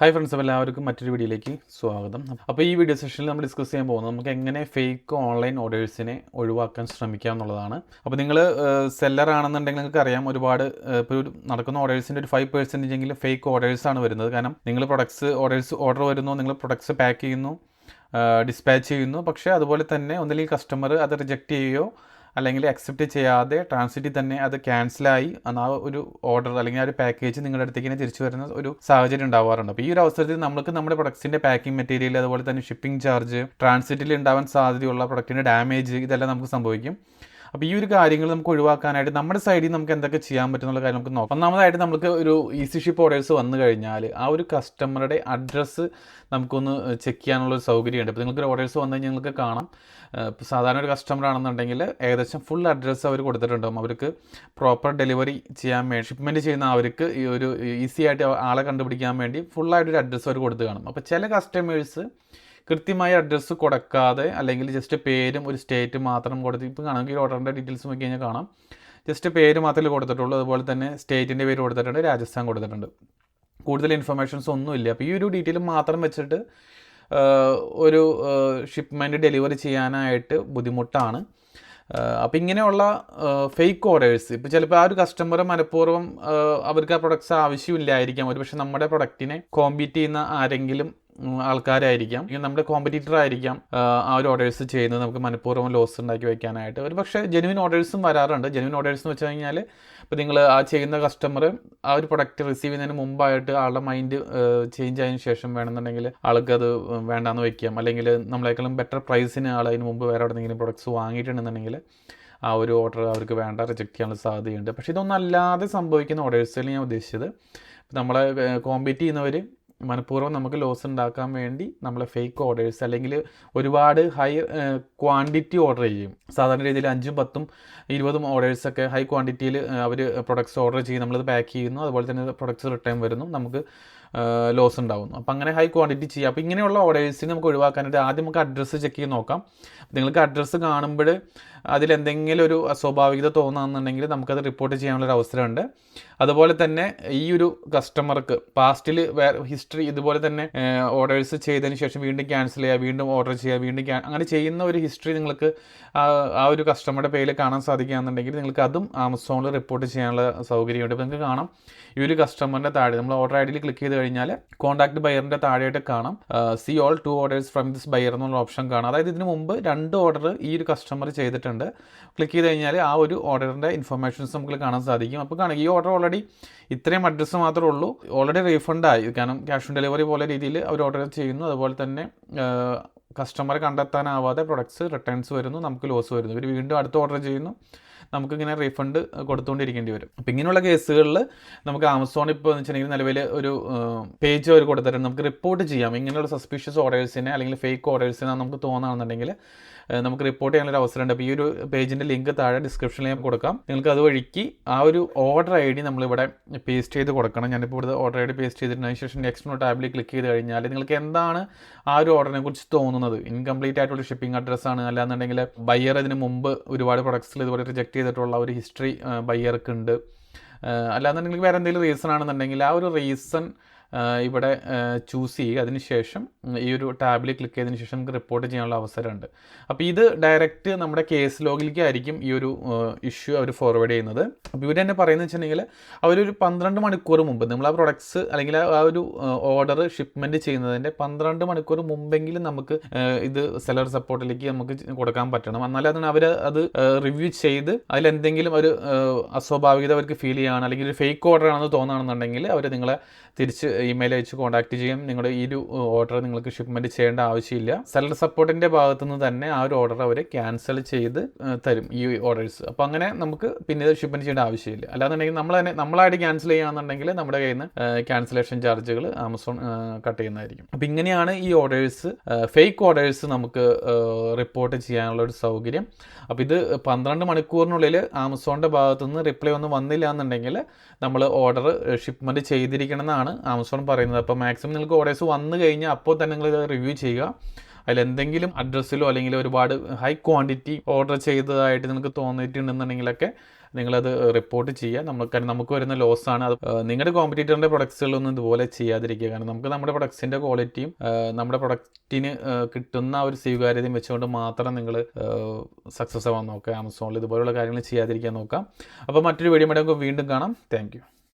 Hi friends, എല്ലാവർക്കും മറ്റൊരു വീഡിയോയിലേക്ക് സ്വാഗതം. അപ്പോൾ ഈ വീഡിയോ സെഷനിൽ നമ്മൾ ഡിസ്കസ് ചെയ്യാൻ പോകുന്നത് നമുക്ക് എങ്ങനെ ഫേക്ക് ഓൺലൈൻ ഓർഡേഴ്സിനെ ഒഴിവാക്കാൻ ശ്രമിക്കാം എന്നുള്ളതാണ്. അപ്പോൾ നിങ്ങൾ സെല്ലർ ആണെന്നുണ്ടെങ്കിൽ നിങ്ങൾക്ക് അറിയാം, ഒരുപാട് ഇപ്പോൾ നടക്കുന്ന ഓർഡേഴ്സിൻ്റെ ഒരു 5% എങ്കിലും ഫേക്ക് ഓർഡേഴ്സാണ് വരുന്നത്. കാരണം നിങ്ങൾ ഓർഡർ വരുന്നു, നിങ്ങൾ പ്രൊഡക്ട്സ് പാക്ക് ചെയ്യുന്നു, ഡിസ്പാച്ച് ചെയ്യുന്നു. പക്ഷേ അതുപോലെ തന്നെ ഒന്നില്ലെങ്കിൽ കസ്റ്റമർ അത് റിജക്റ്റ് ചെയ്യുകയോ അല്ലെങ്കിൽ അക്സെപ്റ്റ് ചെയ്യാതെ ട്രാൻസിറ്റിൽ തന്നെ അത് ക്യാൻസലായി ആ ഒരു ഓർഡർ അല്ലെങ്കിൽ ആ ഒരു പാക്കേജ് നിങ്ങളുടെ അടുത്തേക്ക് തന്നെ തിരിച്ചു വരുന്ന ഒരു സാഹചര്യം ഉണ്ടാവാറുണ്ട്. അപ്പോൾ ഈ ഒരു അവസരത്തിൽ നമുക്ക് നമ്മുടെ പ്രൊഡക്ട്സിൻ്റെ പാക്കിംഗ് മെറ്റീരിയൽ, അതുപോലെ തന്നെ ഷിപ്പിംഗ് ചാർജ്, ട്രാൻസിറ്റിൽ ഉണ്ടാവാൻ സാധ്യതയുള്ള പ്രൊഡക്റ്റിൻ്റെ ഡാമേജ്, ഇതെല്ലാം നമുക്ക് സംഭവിക്കും. അപ്പോൾ ഈ ഒരു കാര്യങ്ങൾ നമുക്ക് ഒഴിവാക്കാനായിട്ട് നമ്മുടെ സൈഡിൽ നമുക്ക് എന്തൊക്കെ ചെയ്യാൻ പറ്റുന്നുള്ള കാര്യം നമുക്ക് നോക്കാം. ഒന്നാമതായിട്ട് നമുക്ക് ഒരു ഈസി ഷിപ്പ് ഓർഡേഴ്സ് വന്നു കഴിഞ്ഞാൽ ആ ഒരു കസ്റ്റമറുടെ അഡ്രസ്സ് നമുക്കൊന്ന് ചെക്ക് ചെയ്യാനുള്ള ഒരു സൗകര്യമുണ്ട്. ഇപ്പോൾ നിങ്ങൾക്ക് ഓർഡേഴ്സ് വന്നു കഴിഞ്ഞാൽ നിങ്ങൾക്ക് കാണാം, ഇപ്പോൾ സാധാരണ ഒരു കസ്റ്റമർ ആണെന്നുണ്ടെങ്കിൽ ഏകദേശം ഫുൾ അഡ്രസ്സ് അവർ കൊടുത്തിട്ടുണ്ടാകും. അവർക്ക് പ്രോപ്പർ ഡെലിവറി ചെയ്യാൻ വേണ്ടി, ഷിപ്മെൻറ്റ് ചെയ്യുന്ന അവർക്ക് ഈ ഒരു ഈസി ആയിട്ട് ആളെ കണ്ടുപിടിക്കാൻ വേണ്ടി ഫുള്ളായിട്ടൊരു അഡ്രസ്സ് അവർ കൊടുത്ത് കാണും. അപ്പോൾ ചില കസ്റ്റമേഴ്സ് കൃത്യമായ അഡ്രസ്സ് കൊടുക്കാതെ അല്ലെങ്കിൽ ജസ്റ്റ് പേരും ഒരു സ്റ്റേറ്റ് മാത്രം കൊടുത്ത്, ഇപ്പോൾ കാണാമെങ്കിൽ ഓർഡറിൻ്റെ ഡീറ്റെയിൽസ് നോക്കി കഴിഞ്ഞാൽ കാണാം, ജസ്റ്റ് പേര് മാത്രമേ കൊടുത്തിട്ടുള്ളൂ. അതുപോലെ തന്നെ സ്റ്റേറ്റിൻ്റെ പേര് കൊടുത്തിട്ടുണ്ട്, രാജസ്ഥാൻ കൊടുത്തിട്ടുണ്ട്, കൂടുതൽ ഇൻഫർമേഷൻസ് ഒന്നുമില്ല. അപ്പോൾ ഈ ഒരു ഡീറ്റെയിൽ മാത്രം വെച്ചിട്ട് ഒരു ഷിപ്മെൻറ്റ് ഡെലിവറി ചെയ്യാനായിട്ട് ബുദ്ധിമുട്ടാണ്. അപ്പോൾ ഇങ്ങനെയുള്ള ഫേക്ക് ഓർഡേഴ്സ്, ഇപ്പോൾ ചിലപ്പോൾ ആ ഒരു കസ്റ്റമർ മനഃപൂർവ്വം അവർക്ക് ആ പ്രൊഡക്ട്സ് ആവശ്യമില്ലായിരിക്കാം. ഒരുപക്ഷെ നമ്മുടെ പ്രൊഡക്റ്റിനെ കോമ്പീറ്റ് ചെയ്യുന്ന ആരെങ്കിലും ആൾക്കാരായിരിക്കാം, നമ്മുടെ കോമ്പറ്റീറ്റർ ആയിരിക്കാം ആ ഒരു ഓർഡേഴ്സ് ചെയ്യുന്നത് നമുക്ക് മനഃപൂർവ്വം ലോസ് ഉണ്ടാക്കി വയ്ക്കാനായിട്ട്. ഒരു പക്ഷേ ജെനുവിൻ ഓർഡേഴ്സും വരാറുണ്ട്. ജെനുവിൻ ഓർഡേഴ്സ് എന്ന് വെച്ച് കഴിഞ്ഞാൽ, ഇപ്പോൾ നിങ്ങൾ ആ ചെയ്യുന്ന കസ്റ്റമർ ആ ഒരു പ്രൊഡക്റ്റ് റിസീവ് ചെയ്യുന്നതിന് മുമ്പായിട്ട് ആളുടെ മൈൻഡ് ചേഞ്ച് ആയതിനു ശേഷം വേണമെന്നുണ്ടെങ്കിൽ ആൾക്ക് അത് വേണ്ടാന്ന് വയ്ക്കാം, അല്ലെങ്കിൽ നമ്മളെക്കാളും ബെറ്റർ പ്രൈസിന് ആൾ അതിന് മുമ്പ് വേറെ എവിടെയെങ്കിലും പ്രൊഡക്ട്സ് വാങ്ങിയിട്ടുണ്ടെന്നുണ്ടെങ്കിൽ ആ ഒരു ഓർഡർ അവർക്ക് വേണ്ട, റിജക്റ്റ് ചെയ്യാനുള്ള സാധ്യതയുണ്ട്. പക്ഷേ ഇതൊന്നല്ലാതെ സംഭവിക്കുന്ന ഓർഡേഴ്സിൽ ഞാൻ ഉദ്ദേശിച്ചത്, നമ്മളെ കോമ്പീറ്റ് ചെയ്യുന്നവർ മനഃപൂർവ്വം നമുക്ക് ലോസ് ഉണ്ടാക്കാൻ വേണ്ടി നമ്മളെ ഫേക്ക് ഓർഡേഴ്സ് അല്ലെങ്കിൽ ഒരുപാട് ഹൈ ക്വാണ്ടിറ്റി ഓർഡർ ചെയ്യും. സാധാരണ രീതിയിൽ 5, 10, 20 ഓർഡേഴ്സൊക്കെ ഹൈ ക്വാണ്ടിറ്റിയിൽ അവർ പ്രൊഡക്ട്സ് ഓർഡർ ചെയ്യും, നമ്മളത് പാക്ക് ചെയ്യുന്നു, അതുപോലെ തന്നെ പ്രൊഡക്ട്സ് റിട്ടേൺ വരുന്നു, നമുക്ക് ലോസ് ഉണ്ടാകുന്നു. അപ്പോൾ അങ്ങനെ ഹൈ ക്വാണ്ടിറ്റി ചെയ്യുക. അപ്പോൾ ഇങ്ങനെയുള്ള ഓർഡേഴ്സിന് നമുക്ക് ഒഴിവാക്കാനായിട്ട് ആദ്യം നമുക്ക് അഡ്രസ്സ് ചെക്ക് ചെയ്ത് നോക്കാം. നിങ്ങൾക്ക് അഡ്രസ്സ് കാണുമ്പോൾ അതിലെന്തെങ്കിലും ഒരു അസ്വാഭാവികത തോന്നുകയാണെന്നുണ്ടെങ്കിൽ നമുക്കത് റിപ്പോർട്ട് ചെയ്യാനുള്ളൊരു അവസരമുണ്ട്. അതുപോലെ തന്നെ ഈ ഒരു കസ്റ്റമർക്ക് പാസ്റ്റിൽ ഹിസ്റ്ററി ഇതുപോലെ തന്നെ ഓർഡേഴ്സ് ചെയ്തതിന് ശേഷം വീണ്ടും ക്യാൻസൽ ചെയ്യുക, വീണ്ടും ഓർഡർ ചെയ്യുക, വീണ്ടും അങ്ങനെ ചെയ്യുന്ന ഒരു ഹിസ്റ്ററി നിങ്ങൾക്ക് ആ ഒരു കസ്റ്റമറുടെ പേരിൽ കാണാൻ സാധിക്കുകയാണെന്നുണ്ടെങ്കിൽ നിങ്ങൾക്ക് അതും ആമസോണിൽ റിപ്പോർട്ട് ചെയ്യാനുള്ള സൗകര്യമുണ്ട്. ഇപ്പോൾ നിങ്ങൾക്ക് കാണാം, ഈ ഒരു കസ്റ്റമറിൻ്റെ താഴെ നമ്മൾ ഓർഡർ ഐ ഡിയിൽ ക്ലിക്ക് ചെയ്ത് കഴിഞ്ഞാൽ കോൺടാക്ട് ബയറിൻ്റെ താഴെയായിട്ട് കാണാം C all 2 orders from this buyer എന്നുള്ള ഓപ്ഷൻ കാണാം. അതായത് ഇതിന് മുമ്പ് 2 ഓർഡർ ഈ ഒരു കസ്റ്റമർ ചെയ്തിട്ടുണ്ട്. ക്ലിക്ക് ചെയ്ത് കഴിഞ്ഞാൽ ആ ഒരു ഓർഡറിൻ്റെ ഇൻഫർമേഷൻസ് നമുക്ക് കാണാൻ സാധിക്കും. അപ്പോൾ കാണാം, ഈ ഓർഡർ ഓൾറെഡി ഇത്രയും അഡ്രസ്സ് മാത്രമേ ഉള്ളൂ, ഓൾറെഡി റീഫണ്ടായി. കാരണം ക്യാഷ് ഓൺ ഡെലിവറി പോലെ രീതിയിൽ അവർ ഓർഡർ ചെയ്യുന്നു. അതുപോലെ തന്നെ കസ്റ്റമറെ കണ്ടെത്താനാവാതെ പ്രൊഡക്ട്സ് റിട്ടേൺസ് വരുന്നു, നമുക്ക് ലോസ് വരുന്നു. ഇവർ വീണ്ടും അടുത്ത ഓർഡർ ചെയ്യുന്നു, നമുക്കിങ്ങനെ റീഫണ്ട് കൊടുത്തുകൊണ്ടിരിക്കേണ്ടി വരും. അപ്പോൾ ഇങ്ങനെയുള്ള കേസുകളിൽ നമുക്ക് ആമസോൺ ഇപ്പോൾ എന്ന് വെച്ചിട്ടുണ്ടെങ്കിൽ നിലവിൽ ഒരു പേജ് അവർ കൊടുത്തിട്ടുണ്ട്, നമുക്ക് റിപ്പോർട്ട് ചെയ്യാം. ഇങ്ങനെയുള്ള സസ്പീഷ്യസ് ഓർഡേഴ്സിനെ അല്ലെങ്കിൽ ഫേക്ക് ഓർഡേഴ്സിനെ നമുക്ക് തോന്നുകയാണെന്നുണ്ടെങ്കിൽ നമുക്ക് റിപ്പോർട്ട് ചെയ്യാനൊരു അവസരമുണ്ട്. അപ്പോൾ ഈ ഒരു പേജിൻ്റെ ലിങ്ക് താഴെ ഡിസ്ക്രിപ്ഷനിൽ ഞാൻ കൊടുക്കാം. നിങ്ങൾക്ക് അതുവഴിക്ക് ആ ഒരു ഓർഡർ ഐ ഡി നമ്മളിവിടെ പേസ്റ്റ് ചെയ്ത് കൊടുക്കണം. ഞാനിപ്പോൾ ഇവിടെ ഓർഡർ ഐ ഡി പേസ്റ്റ് ചെയ്തിട്ടുണ്ട്. ശേഷം നെക്സ്റ്റ് ടാബിൽ ക്ലിക്ക് ചെയ്ത് കഴിഞ്ഞാൽ നിങ്ങൾക്ക് എന്താണ് ആ ഒരു ഓർഡറിനെ കുറിച്ച് തോന്നുന്നത്, ഇൻകംപ്ലീറ്റ് ആയിട്ടുള്ള ഷിപ്പിംഗ് അഡ്രസ്സാണ്, അല്ലാന്നുണ്ടെങ്കിൽ ബയ്യർ ഇതിന് മുമ്പ് ഒരുപാട് പ്രൊഡക്ട്സിൽ ഇതുപോലെ റിജക്റ്റ് ചെയ്തിട്ടുള്ള ഒരു ഹിസ്റ്ററി ബയ്യർക്ക് ഉണ്ട്, അല്ലാന്നുണ്ടെങ്കിൽ വേറെ എന്തെങ്കിലും റീസൺ ആണെന്നുണ്ടെങ്കിൽ ആ ഒരു റീസൺ ഇവിടെ ചൂസ് ചെയ്യുക. അതിനുശേഷം ഈ ഒരു ടാബിൽ ക്ലിക്ക് ചെയ്തതിന് ശേഷം നമുക്ക് റിപ്പോർട്ട് ചെയ്യാനുള്ള അവസരമുണ്ട്. അപ്പോൾ ഇത് ഡയറക്റ്റ് നമ്മുടെ കേസ് ലോഗിലേക്കായിരിക്കും ഈ ഒരു ഇഷ്യൂ അവർ ഫോർവേഡ് ചെയ്യുന്നത്. അപ്പോൾ ഇവർ തന്നെ പറയുന്നത് വെച്ചിട്ടുണ്ടെങ്കിൽ അവരൊരു 12 മണിക്കൂർ മുമ്പ് നമ്മൾ ആ പ്രൊഡക്ട്സ് അല്ലെങ്കിൽ ആ ഒരു ഓർഡർ ഷിപ്മെൻറ്റ് ചെയ്യുന്നതിൻ്റെ 12 മണിക്കൂർ മുമ്പെങ്കിലും നമുക്ക് ഇത് സെല്ലർ സപ്പോർട്ടിലേക്ക് നമുക്ക് കൊടുക്കാൻ പറ്റണം. എന്നാലും അതാണ് അവർ അത് റിവ്യൂ ചെയ്ത് അതിലെന്തെങ്കിലും ഒരു അസ്വാഭാവികത അവർക്ക് ഫീൽ ചെയ്യുകയാണ്, അല്ലെങ്കിൽ ഒരു ഫേക്ക് ഓർഡർ ആണെന്ന് തോന്നുകയാണെന്നുണ്ടെങ്കിൽ അവർ നിങ്ങളെ തിരിച്ച് ഇമെയിൽ അയച്ച് കോൺടാക്ട് ചെയ്യും. നിങ്ങളുടെ ഈ ഒരു ഓർഡർ നിങ്ങൾക്ക് ഷിപ്മെൻറ്റ് ചെയ്യേണ്ട ആവശ്യമില്ല. സെല്ലർ സപ്പോർട്ടിൻ്റെ ഭാഗത്തുനിന്ന് തന്നെ ആ ഒരു ഓർഡർ അവർ ക്യാൻസൽ ചെയ്ത് തരും ഈ ഓർഡേഴ്സ്. അപ്പോൾ അങ്ങനെ നമുക്ക് പിന്നെ ഷിപ്മെൻറ്റ് ചെയ്യേണ്ട ആവശ്യമില്ല. അല്ലാന്നുണ്ടെങ്കിൽ നമ്മളായിട്ട് ക്യാൻസൽ ചെയ്യുകയാണെന്നുണ്ടെങ്കിൽ നമ്മുടെ കയ്യിൽ നിന്ന് ക്യാൻസലേഷൻ ചാർജുകൾ ആമസോൺ കട്ട് ചെയ്യുന്നതായിരിക്കും. അപ്പോൾ ഇങ്ങനെയാണ് ഈ ഓർഡേഴ്സ്, ഫേക്ക് ഓർഡേഴ്സ് നമുക്ക് റിപ്പോർട്ട് ചെയ്യാനുള്ള ഒരു സൗകര്യം. അപ്പോൾ ഇത് 12 മണിക്കൂറിനുള്ളിൽ ആമസോണിൻ്റെ ഭാഗത്തുനിന്ന് റിപ്ലൈ ഒന്നും വന്നില്ല എന്നുണ്ടെങ്കിൽ നമ്മൾ ഓർഡർ ഷിപ്മെൻറ്റ് ചെയ്തിരിക്കണം എന്നാണ് ആമസോൺ പറയുന്നത്. അപ്പോൾ മാക്സിമം നിങ്ങൾക്ക് ഓർഡേഴ്സ് വന്നു കഴിഞ്ഞാൽ അപ്പോൾ തന്നെ നിങ്ങൾ റിവ്യൂ ചെയ്യുക. അതിലെന്തെങ്കിലും അഡ്രസ്സിലോ അല്ലെങ്കിൽ ഒരുപാട് ഹൈ ക്വാണ്ടിറ്റി ഓർഡർ ചെയ്തതായിട്ട് നിങ്ങൾക്ക് തോന്നിയിട്ടുണ്ടെന്നുണ്ടെങ്കിലൊക്കെ നിങ്ങളത് റിപ്പോർട്ട് ചെയ്യുക. കാരണം നമുക്ക് വരുന്ന ലോസാണ് അത്. നിങ്ങളുടെ കോമ്പറ്റീറ്ററിൻ്റെ പ്രൊഡക്ട്സുകളൊന്നും ഇതുപോലെ ചെയ്യാതിരിക്കുക. കാരണം നമുക്ക് നമ്മുടെ പ്രൊഡക്ട്സിൻ്റെ ക്വാളിറ്റിയും നമ്മുടെ പ്രൊഡക്റ്റിന് കിട്ടുന്ന ഒരു സ്വീകാര്യതയും വെച്ചുകൊണ്ട് മാത്രം നിങ്ങൾ സക്സസ് ആവാൻ നോക്കുക. ആമസോണിൽ ഇതുപോലുള്ള കാര്യങ്ങൾ ചെയ്യാതിരിക്കാൻ നോക്കാം. അപ്പോൾ മറ്റൊരു വീഡിയോ നമുക്ക് വീണ്ടും കാണാം. Thank you.